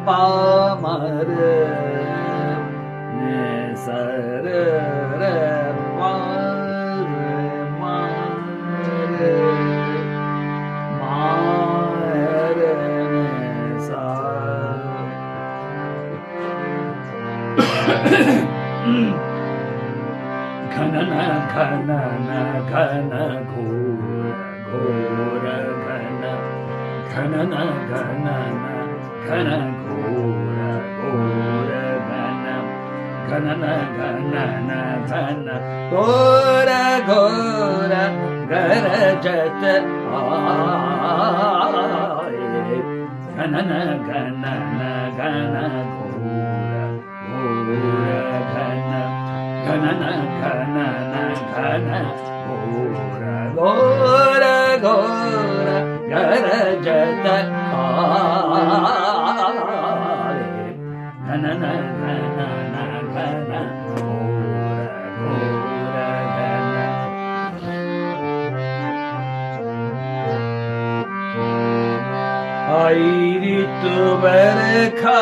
pa ma re ni sa re re pa re ma re ma re ni sa khana na khana na khana ghora khana khana na khana na khana ghora khana khana na khana na khana ghora garajat aaye khana na khana na khana ghora khana khana na khana na khana ghora garajat aaye khana na khana na khana ghora khana आई ऋतु बरखा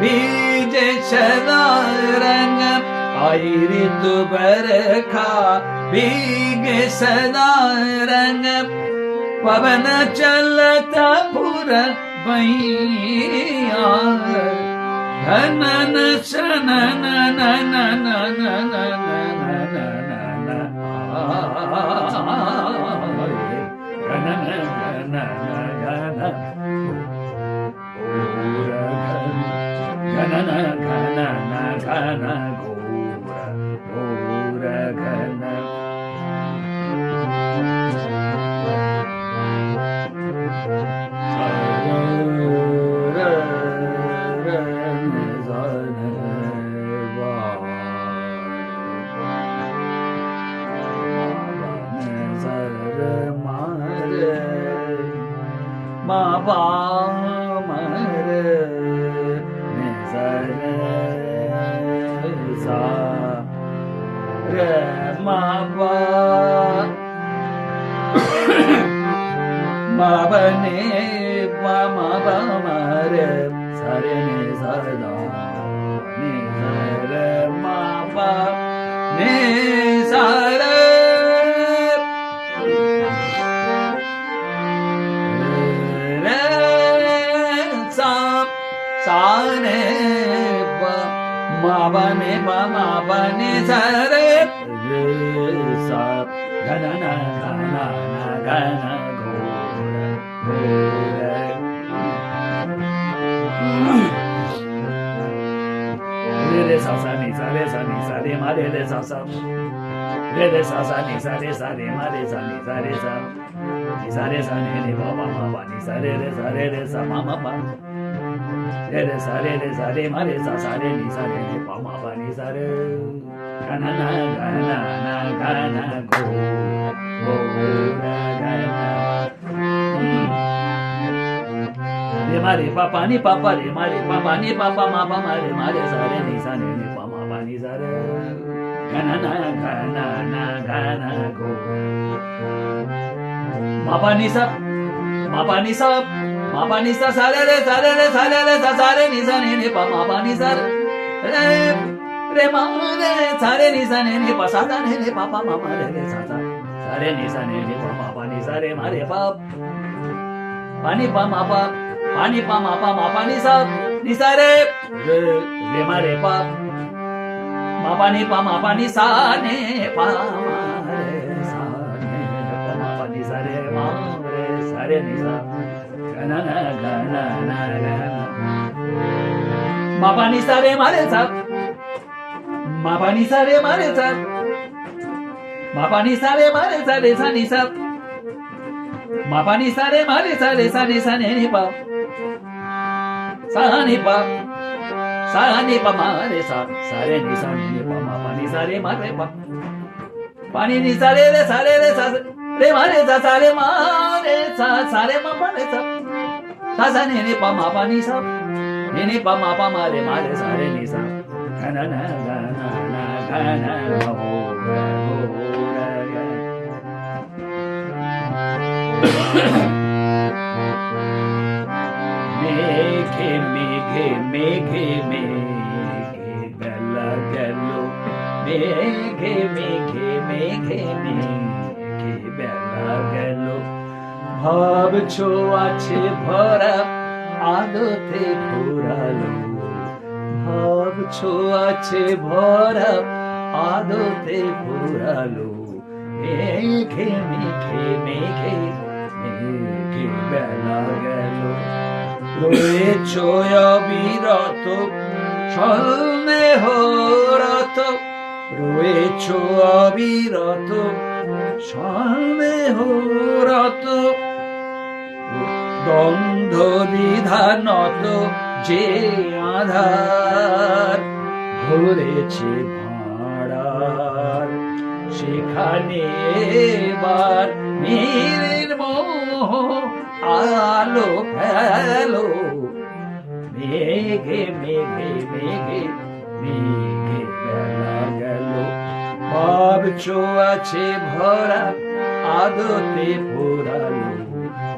भीजे सदा रंग आई ऋतु बरखा भीगे सदा रंग पवन चलता पूरा बैया घनन सनन नन नन ma pa ma re ni sa re ma pa ma ba ni pa ma ba ma re sa re ni sa da ni sa re ma pa ni sa re sa ne pa ma ba ne pa ma ba ne sa re sa ga na na ga na ghora re re sa sa ni sa re ma re re sa sa re re sa sa ni sa re ma re sa ni sa re sa ni pa ma ba ni sa re sa ma ma pa re re ma re sa ni pa ma pa ni sa re kana na kana ghora kana re ma re pa pa ni pa pa re ma re pa pa ni pa pa ma pa ma re sa ni pa ma pa ni sa re kana na kana ghora ma pa ni sa ma pa ni sa ma pa ni sa sa re sa ni sa ni pa ma pa ni sa re ma re sa re ni sa ni pa sa da ni pa pa ma ma re sa re ni sa ni pa ma pa ni sa re ma re pa pa ni pa ma pa ma pa ni sa re ma re pa ma pa ni sa ne pa ma re sa ne pa ma pa ni sa re ma re sa re ni sa na na ma pa ni sa re ma re sa ma pa ni sa re ma re sa ma pa ni sa re ma re sa re sa ni sa ma pa ni sa re ma re sa re sa ni sa ne ni pa sa ni pa ma re sa re ni sa ni pa ma pa ni sa re ma re pa pa ni sa re sa re ma re sa re ma re sa re ma pa re sa ni pa ma pa ni sa ni pa ma re sa re ni sa kana na kana মেঘে মেঘে মেঘে মেঘে বেলা গেল মেঘে মেঘে মেঘে মেঘে বেলা গেল ভাবছো আছে ভরা আলোতে ঘোরালো ভাবছো আছে ভরা আলোতে ঘোরালো মেঘে মেঘে মেঘে মেঘে বেলা গেল রয়েছ অবিরত সন্দেহরত রয়েছ অবিরত সন্দেহরত দ্বন্দ্ব দ্বিধানত যে আধার ঘুরেছে ভাড়ার সেখানে এবার নির্মোহ আলো ফেলো মেঘে মেঘে মেঘে মেঘে বেলা গেল ভাবছো আছে ভরা আদতে পোড়ালো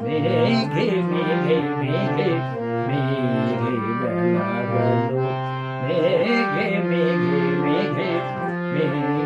মেঘে মেঘে মেঘে মেঘে বেলা গেল মেঘে মেঘে মেঘে মেঘে